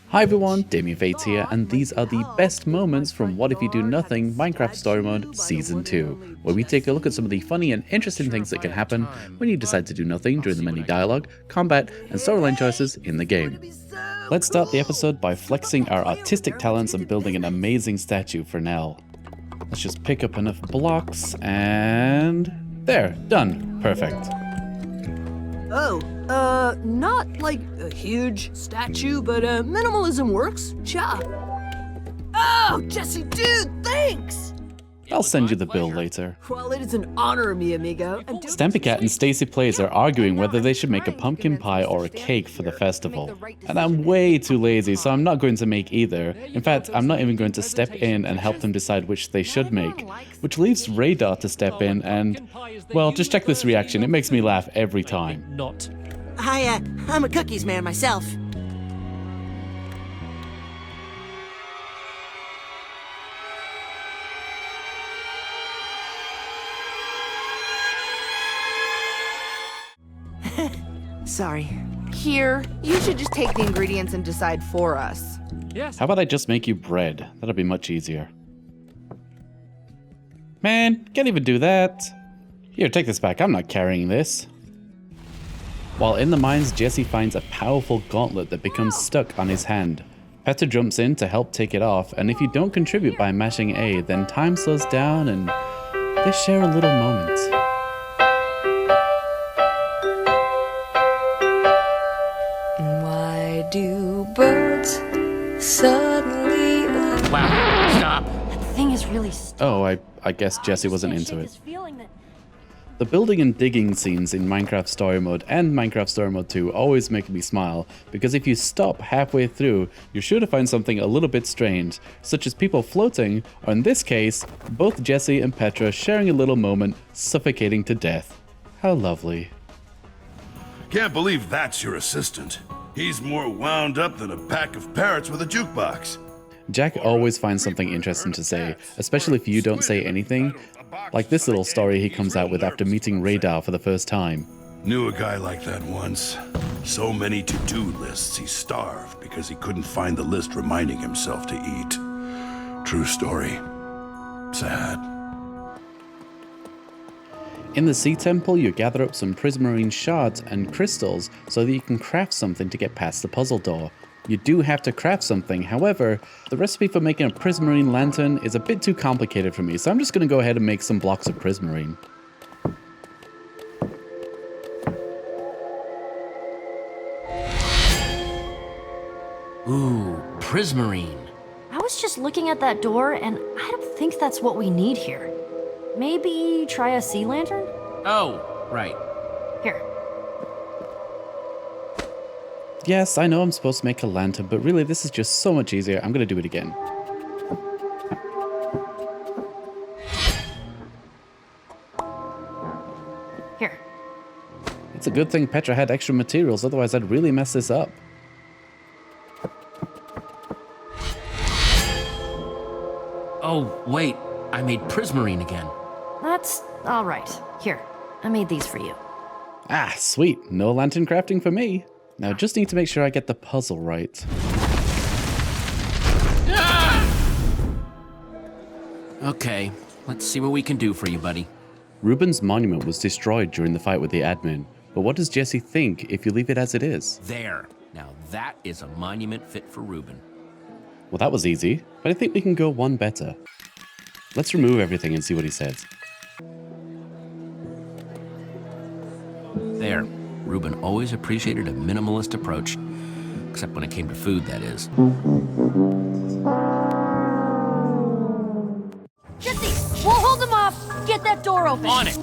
Hi everyone, Damien Fates here, and these are the best moments from What If You Do Nothing Minecraft Story Mode Season 2, where we take a look at some of the funny and interesting things that can happen when you decide to do nothing during the many dialogue, combat, and storyline choices in the game. Let's start the episode by flexing our artistic talents and building an amazing statue for Nell. Let's just pick up enough blocks and... there, done. Perfect. Not like a huge statue, but minimalism works. Cha. Oh, Jesse, dude, thanks! I'll send you the bill later. Well, it is an honor, mi amigo. Stampycat and Stacy Plays are arguing whether they should make a pumpkin pie or a cake for the festival. And I'm way too lazy, so I'm not going to make either. In fact, I'm not even going to step in and help them decide which they should make. Which leaves Radar to step in and, well, just check this reaction. It makes me laugh every time. Hi, I'm a cookies man myself. Sorry. Here, you should just take the ingredients and decide for us. How about I just make you bread? That'll be much easier. Man, can't even do that. Here, take this back. I'm not carrying this. While in the mines, Jesse finds a powerful gauntlet that becomes stuck on his hand. Petter jumps in to help take it off, and if you don't contribute by mashing A, then time slows down and they share a little moment. Why do birds suddenly... Wow, stop. That thing is really Oh, I guess Jesse wasn't into it. The building and digging scenes in Minecraft Story Mode and Minecraft Story Mode 2 always make me smile, because if you stop halfway through, you're sure to find something a little bit strange, such as people floating, or in this case, both Jesse and Petra sharing a little moment, suffocating to death. How lovely. Can't believe that's your assistant. He's more wound up than a pack of parrots with a jukebox. Jack always finds something interesting to say, especially if you don't say anything, like this little story he comes out with after meeting Radar for the first time. Knew a guy like that once. So many to-do lists he starved because he couldn't find the list reminding himself to eat. True story. Sad. In the Sea Temple, you gather up some prismarine shards and crystals so that you can craft something to get past the puzzle door. You do have to craft something, however, the recipe for making a prismarine lantern is a bit too complicated for me, so I'm just going to go ahead and make some blocks of prismarine. Ooh, prismarine. I was just looking at that door, and I don't think that's what we need here. Maybe try a sea lantern? Oh, right. Here. Yes, I know I'm supposed to make a lantern, but really this is just so much easier. I'm going to do it again. Here. It's a good thing Petra had extra materials, otherwise I'd really mess this up. Oh, wait. I made prismarine again. That's all right. Here, I made these for you. Ah, sweet. No lantern crafting for me. Now just need to make sure I get the puzzle right. Okay, let's see what we can do for you, buddy. Ruben's monument was destroyed during the fight with the admin, but what does Jesse think if you leave it as it is? There. Now that is a monument fit for Ruben. Well, that was easy, but I think we can go one better. Let's remove everything and see what he says. There. Ruben always appreciated a minimalist approach. Except when it came to food, that is. Jesse, we'll hold them off. Get that door open. On it!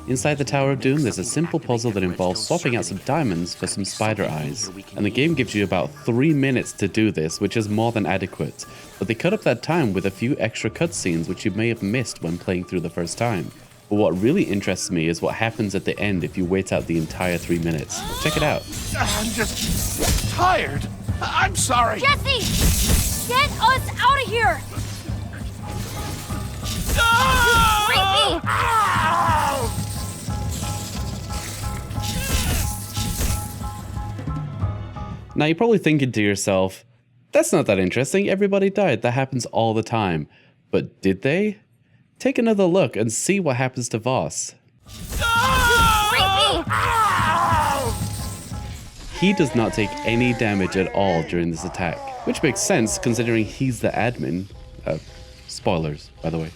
Inside the Tower of Doom, there's a simple puzzle that involves swapping out some diamonds for some spider eyes. And the game gives you about 3 minutes to do this, which is more than adequate. But they cut up that time with a few extra cutscenes which you may have missed when playing through the first time. But what really interests me is what happens at the end if you wait out the entire 3 minutes. Check it out. I'm just tired. I'm sorry. Jesse! Get us out of here! Creepy! Now you're probably thinking to yourself, That's not that interesting. Everybody died. That happens all the time. But did they? Take another look and see what happens to Voss. He does not take any damage at all during this attack, which makes sense considering he's the admin. Spoilers, by the way.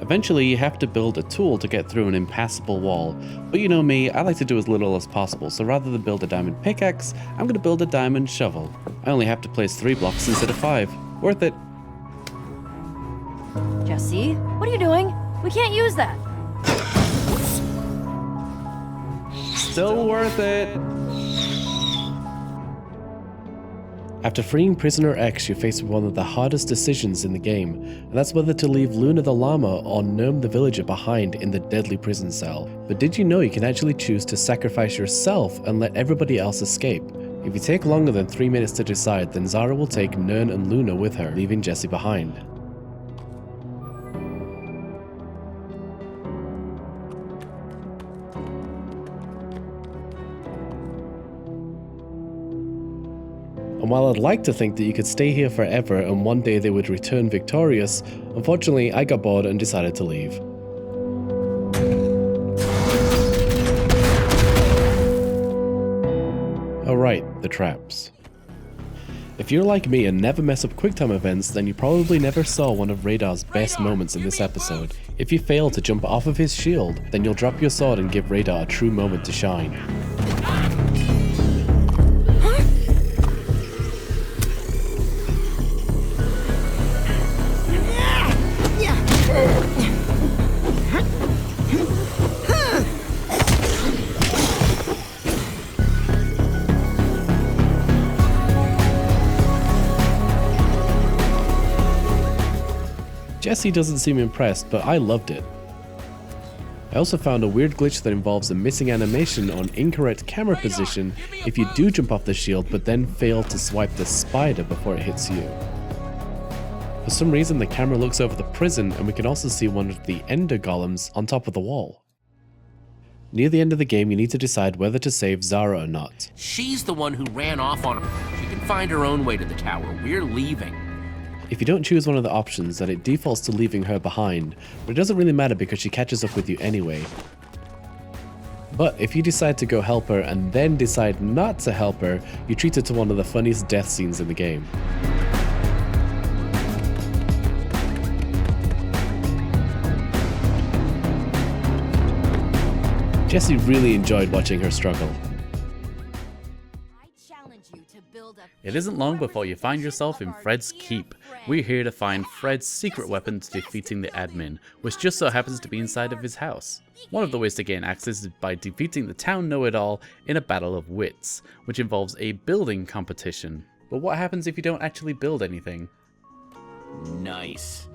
Eventually, you have to build a tool to get through an impassable wall, but you know me, I like to do as little as possible, so rather than build a diamond pickaxe, I'm going to build a diamond shovel. I only have to place 3 blocks instead of 5. Worth it. Jesse, what are you doing? We can't use that. Still worth it. After freeing Prisoner X, you're faced with one of the hardest decisions in the game, and that's whether to leave Luna the llama or Gnome the villager behind in the deadly prison cell. But did you know you can actually choose to sacrifice yourself and let everybody else escape? If you take longer than 3 minutes to decide, then Zara will take Nern and Luna with her, leaving Jesse behind. And while I'd like to think that you could stay here forever and one day they would return victorious, unfortunately I got bored and decided to leave. Alright, the traps. If you're like me and never mess up QuickTime events, then you probably never saw one of Radar's best moments in this episode. If you fail to jump off of his shield, then you'll drop your sword and give Radar a true moment to shine. Jesse doesn't seem impressed, but I loved it. I also found a weird glitch that involves a missing animation on incorrect camera position if you do jump off the shield but then fail to swipe the spider before it hits you. For some reason the camera looks over the prison and we can also see one of the ender golems on top of the wall. Near the end of the game you need to decide whether to save Zara or not. She's the one who ran off on her. She can find her own way to the tower. We're leaving. If you don't choose one of the options, then it defaults to leaving her behind, but it doesn't really matter because she catches up with you anyway. But if you decide to go help her and then decide not to help her, you treat her to one of the funniest death scenes in the game. Jesse really enjoyed watching her struggle. It isn't long before you find yourself in Fred's Keep. We're here to find Fred's secret weapon to defeating the admin, which just so happens to be inside of his house. One of the ways to gain access is by defeating the town know-it-all in a battle of wits, which involves a building competition. But what happens if you don't actually build anything? Nice.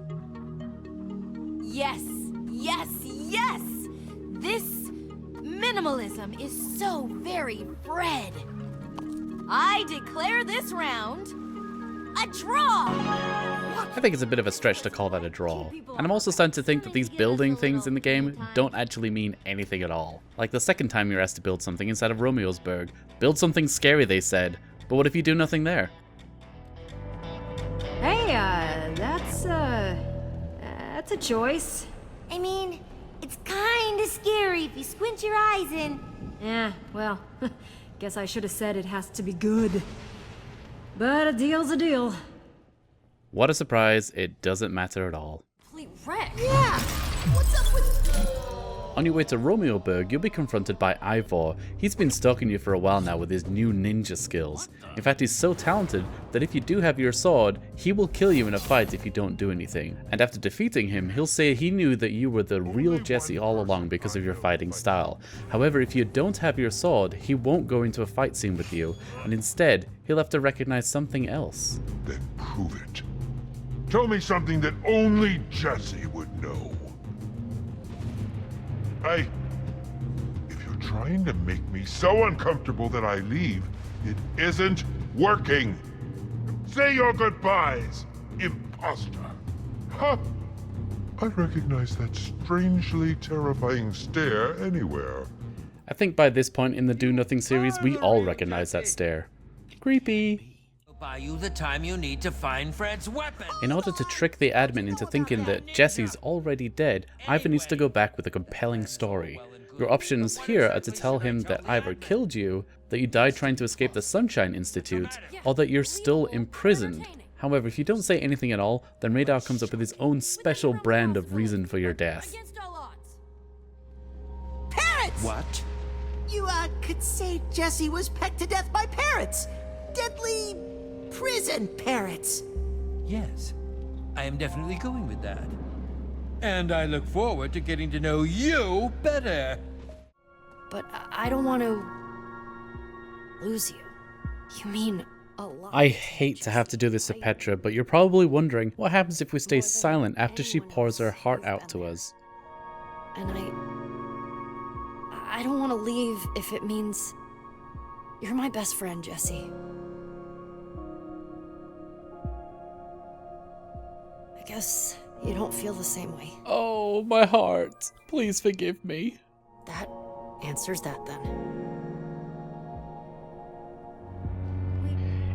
Yes, yes, yes! This minimalism is so very Fred. I declare this round a draw! I think it's a bit of a stretch to call that a draw. And I'm also starting to think that these building things in the game don't actually mean anything at all. Like the second time you're asked to build something inside of Romeosburg. Build something scary, they said. But what if you do nothing there? Hey, that's a choice. I mean, it's kinda scary if you squint your eyes in. Yeah, well, guess I should have said it has to be good. But a deal's a deal. What a surprise, it doesn't matter at all. Complete wreck. Yeah! What's up with... On your way to Romeoburg, you'll be confronted by Ivor. He's been stalking you for a while now with his new ninja skills. In fact, he's so talented that if you do have your sword, he will kill you in a fight if you don't do anything. And after defeating him, he'll say he knew that you were the real Jesse all along because of your fighting style. However, if you don't have your sword, he won't go into a fight scene with you, and instead, he'll have to recognize something else. Then prove it. Tell me something that only Jesse would know. If you're trying to make me so uncomfortable that I leave, it isn't working. Say your goodbyes, imposter. Ha! I recognize that strangely terrifying stare anywhere. I think by this point in the Do Nothing series, we all recognize that stare. Creepy. Buy you the time you need to find Fred's weapon. In order to trick the admin into thinking that Jesse's already dead, Ivan needs to go back with a compelling story. Your options here are to tell him that Ivor killed you, that you died trying to escape the Sunshine Institute, or that you're still imprisoned. However, if you don't say anything at all, then Radar comes up with his own special brand of reason for your death. Parrots! What? You, could say Jesse was pecked to death by parrots. Deadly prison parrots. Yes, I am definitely going with that. And I look forward to getting to know you better. But I don't want to lose you. You mean a lot. I hate to have to do this to Petra, but you're probably wondering what happens if we stay silent after she pours her heart out to us. And I don't want to leave if it means you're my best friend, Jesse. I guess you don't feel the same way. Oh, my heart. Please forgive me. That answers that then.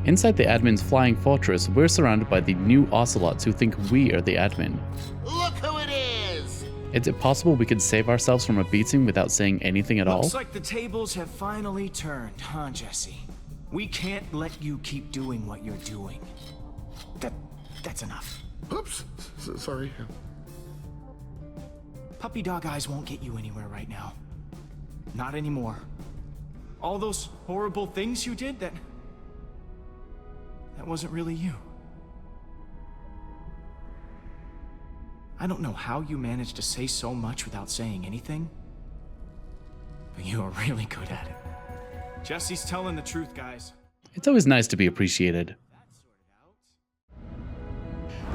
Inside the admin's flying fortress, we're surrounded by the new ocelots who think we are the admin. Look who it is! Is it possible we could save ourselves from a beating without saying anything at all? Looks like the tables have finally turned, huh, Jesse? We can't let you keep doing what you're doing. That's enough. Oops. Sorry. Puppy dog eyes won't get you anywhere right now. Not anymore. All those horrible things you did, that wasn't really you. I don't know how you managed to say so much without saying anything, but you are really good at it. Jesse's telling the truth, guys. It's always nice to be appreciated.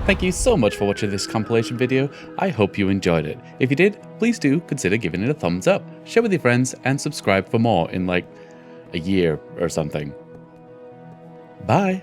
Thank you so much for watching this compilation video. I hope you enjoyed it. If you did, please do consider giving it a thumbs up, share with your friends, and subscribe for more in like a year or something. Bye!